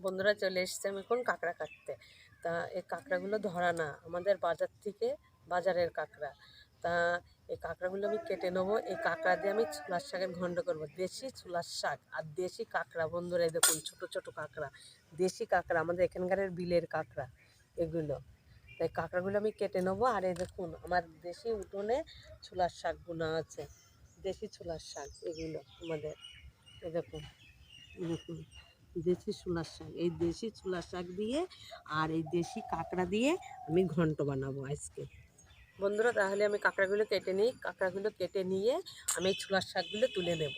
বন্ধুরা চলে এসেছে আমি এখন কাঁকড়া কাটতে। তা এই কাঁকড়াগুলো ধরা না, আমাদের বাজার থেকে, বাজারের কাঁকড়া। তা এই কাঁকড়াগুলো আমি কেটে নেবো। এই কাঁকড়া দিয়ে আমি ছোলার শাকের ঘন্ট করবো। দেশি ছোলার শাক আর দেশি কাঁকড়া। বন্ধুরা এই দেখুন ছোট ছোট কাঁকড়া, দেশি কাঁকড়া, আমাদের এখানকার বিলের কাঁকড়া এগুলো। তাই কাঁকড়াগুলো আমি কেটে নেবো। আর এই দেখুন আমার দেশি উঠোনে ছোলার শাক বোনা আছে, দেশি ছোলার শাক এগুলো আমাদের। এই দেখুন দেখুন দেশি ছোলার শাক, এই দেশি ছোলার শাক দিয়ে আর এই দেশি কাঁকড়া দিয়ে আমি ঘন্ট বানাবো আজকে। বন্ধুরা তাহলে আমি কাঁকড়াগুলো কেটে নিই। কাঁকড়াগুলো কেটে নিয়ে আমি এই ছোলার শাকগুলো তুলে নেব।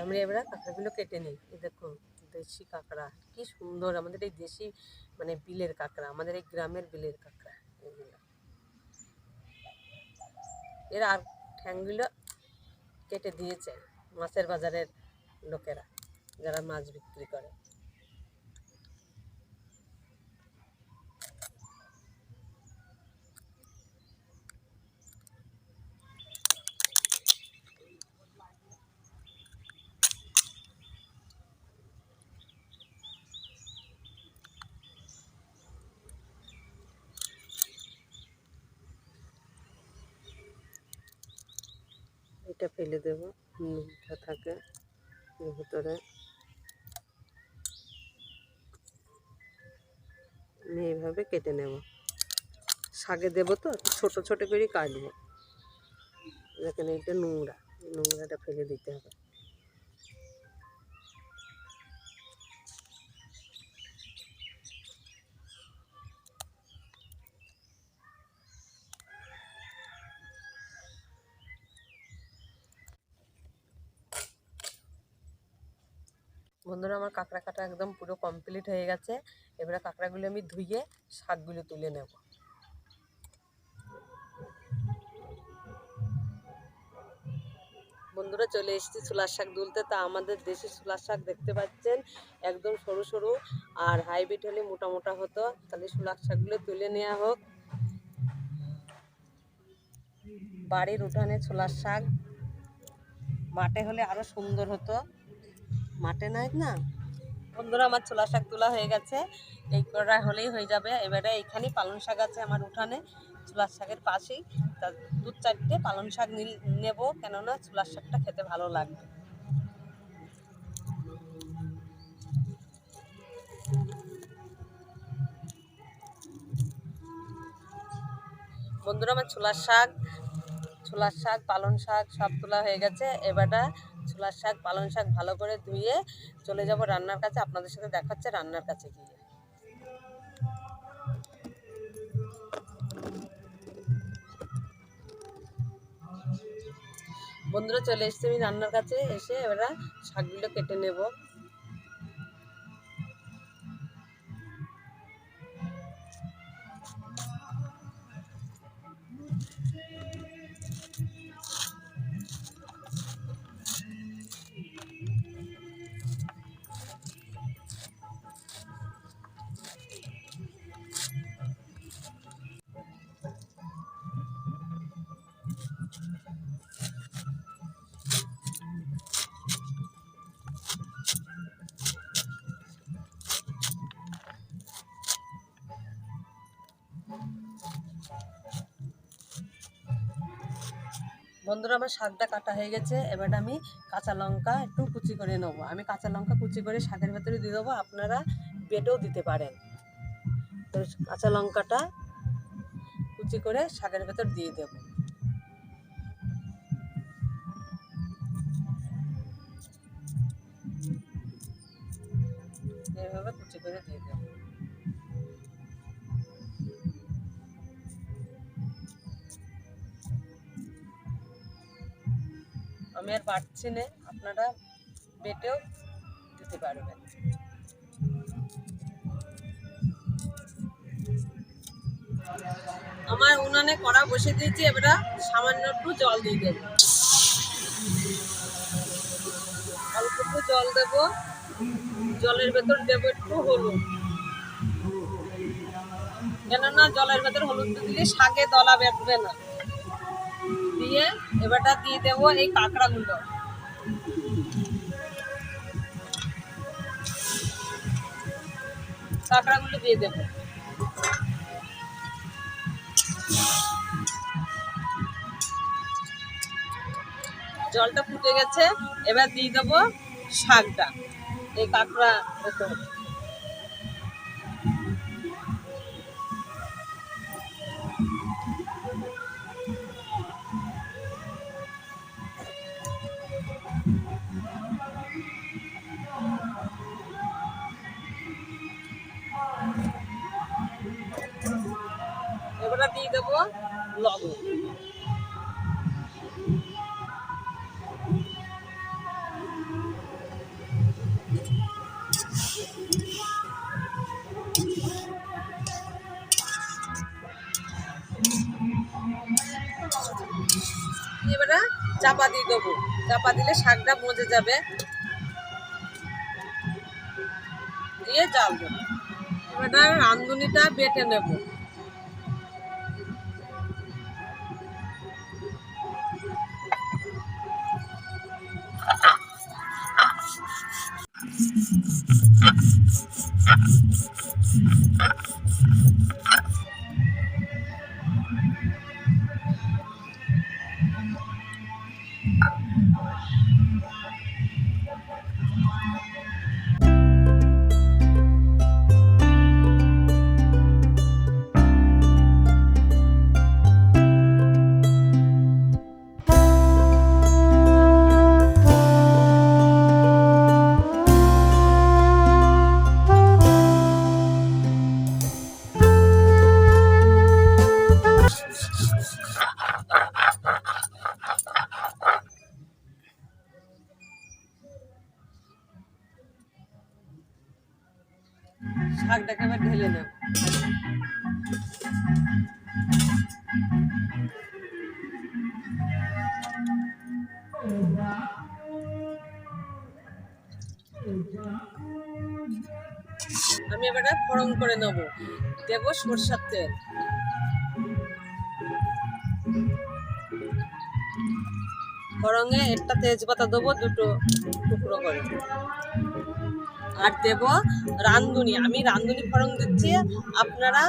আমি এবার কাঁকড়াগুলো কেটে নিই। এই দেখুন দেশি কাঁকড়া, কি সুন্দর আমাদের এই দেশি মানে বিলের কাঁকড়া, আমাদের এই গ্রামের বিলের কাঁকড়া এগুলো। এর আর ঠ্যাংগুলো কেটে দিয়েছে মাছের বাজারের লোকেরা, যারা মাছ বিক্রি করে। এটা ফেলে দেবো, নুনটা থাকে এর ভিতরে। আমি এইভাবে কেটে নেব, শাকে দেবো তো ছোট ছোট করে কাটবো। দেখেন এইটা নোংরা, নোংরাটা ফেলে দিতে হবে। বন্ধুরা আমার কাঁকড়া কাটা একদম পুরো কমপ্লিট হয়ে গেছে। এবারে কাঁকড়াগুলো আমি ধুয়ে শাকগুলো তুলে নেব। বন্ধুরা চলে এসেছি ছোলার শাক তুলতে। তা আমাদের দেশি ছোলার শাক দেখতে পাচ্ছেন একদম সরু সরু, আর হাইব্রিড হলে মোটা মোটা হতো। তাহলে ছোলার শাকগুলো তুলে নেওয়া হোক। বাড়ির উঠানে ছোলার শাক, মাঠে হলে আরও সুন্দর হতো, মাঠে নাই না। বন্ধুরা আমার ছোলার শাক তোলা হয়ে গেছে, এই করা হলেই হয়ে যাবে। এবারে এইখানেই পালং শাক আছে আমার উঠানে, ছোলার শাকের পাশেই। তা 2-4টে পালং শাক নেবো, কেননা ছোলার শাকটা খেতে ভালো লাগবে। বন্ধুরা আমার ছোলার শাক পালং শাক সব তোলা হয়ে গেছে। এবারটা ছোলার শাক পালং শাক ভালো করে ধুয়ে চলে যাব রান্নার কাছে। আপনাদের সাথে দেখা হচ্ছে রান্নার কাছে গিয়ে। বন্ধুরা চলে এসেছি আমি রান্নার কাছে। এসে এবার শাকগুলো কেটে নেব। বন্ধুরা আমার শাকটা কাটা হয়ে গেছে। এবার আমি কাঁচা লঙ্কা একটু কুচি করে নেবো। আমি কাঁচা লঙ্কা কুচি করে শাকের ভেতরে দিয়ে দেবো, আপনারা বেটেও দিতে পারেন। তো কাঁচা লঙ্কাটা কুচি করে শাকের ভেতর দিয়ে দেবো। এইভাবে কুচি করে দিয়ে দেবো। আমি আর পারছি না, আপনারা বেটেও দিতে পারবেন। আমার উনানে কড়া বসে দিয়েছি, এবার সামান্য একটু জল দিয়ে দেবো। অল্প একটু জল দেবো, জলের ভেতর দেবো একটু হলুদ, কেননা জলের ভেতর হলুদ দিলে শাকে দলা বেঁধবে না। দিয়ে এবারটা দিয়ে দেবো এই কাঁকড়াগুলো। কাঁকড়াগুলো দিয়ে দেবো। জলটা ফুটে গেছে, এবার দিয়ে দেবো শাকটা এই কাঁকড়া ভেতর। এবার দিয়ে দেবো লবণ। এবারে চাপা দিয়ে দেবো, চাপা দিলে শাকটা মজে যাবে, দিয়ে জাল দেবো। এবারে রাঁধুনিটা বেটে নেব। শাকটাকে এবার ঢেলে নেব। আমি এবার ফোড়ন করে নেব, দেব সরষের তেল, ফোড়নে একটা তেজপাতা দেবো দুটো টুকরো করে, আর দেব রাঁধুনি। আমি রাঁধুনি ফোড়ন দিচ্ছি, আপনারা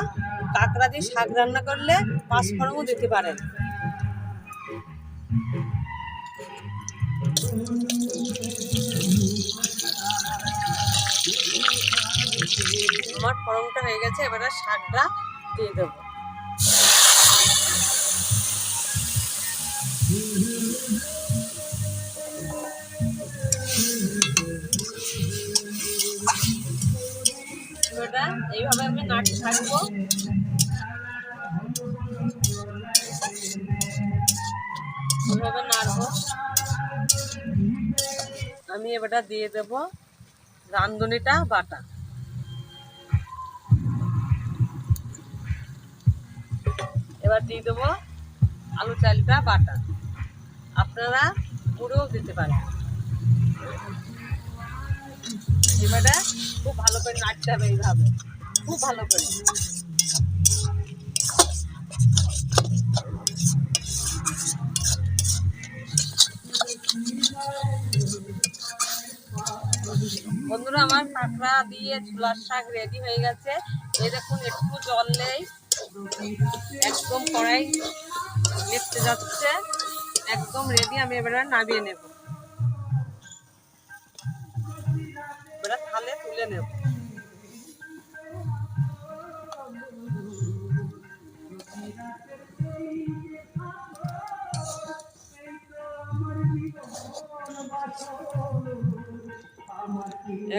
কাঁকড়া দিয়ে শাক রান্না করলে 5 ফোড়নও দিতে পারেন। আমার ফোড়নটা হয়ে গেছে, এবারে শাকটা দিয়ে দেবো। এইভাবে আমি নাড়তে থাকবো। এইভাবে নাড়বো। আমি এবারটা দিয়ে দেবো রাঁধুনিটা বাটা। এবার দিয়ে দেবো আলু চালটা বাটা, আপনারা পুরোও দিতে পারেন। এবারে খুব ভালো করে নাড়তে হবে, এইভাবে খুব ভালো করে। বন্ধুরা, আমার কাঁকড়া দিয়ে ছোলার শাক রেডি হয়ে গেছে। এই দেখুন, একটু জল নেই, একদম কড়াই লেপতে যাচ্ছে, একদম রেডি। আমি এবারে নামিয়ে নেব, এবারে থালে তুলে নেব।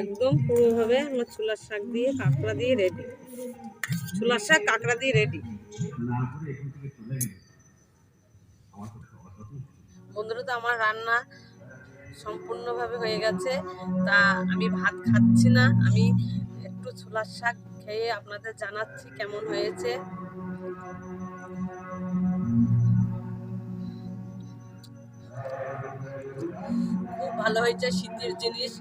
একদম পুরোভাবে আমার ছোলার শাক দিয়ে কাঁকড়া দিয়ে রেডি। ছোলার শাক কাঁকড়া দিয়ে রেডি। বন্ধুরা, তো আমার রান্না সম্পূর্ণভাবে হয়ে গেছে। তা আমি ভাত খাচ্ছি না, আমি একটু ছোলার শাক খেয়ে আপনাদের জানাচ্ছি কেমন হয়েছে। খুব ভালো হয়েছে, শীতের জিনিস,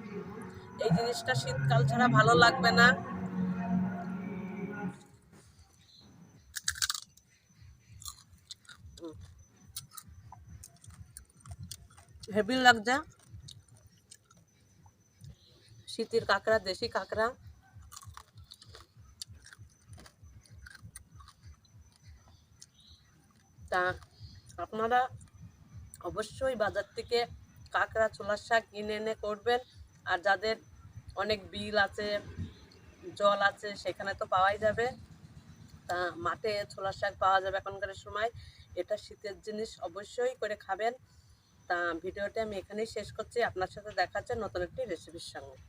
এই জিনিসটা শীতকাল ছাড়া ভালো লাগবে না। হেভি লাগছে। শীতের কাঁকড়া, দেশি কাঁকড়া। তা আপনারা অবশ্যই বাজার থেকে কাঁকড়া, ছোলার শাক কিনে এনে করবেন। আর যাদের অনেক বিল আছে, জল আছে, সেখানে তো পাওয়াই যাবে। তা মাঠে ছোলার শাক পাওয়া যাবে এখনকার সময়। এটা শীতের জিনিস, অবশ্যই করে খাবেন। তা ভিডিওটা আমি এখানেই শেষ করছি। আপনার সাথে দেখা হচ্ছে নতুন একটি রেসিপির সঙ্গে।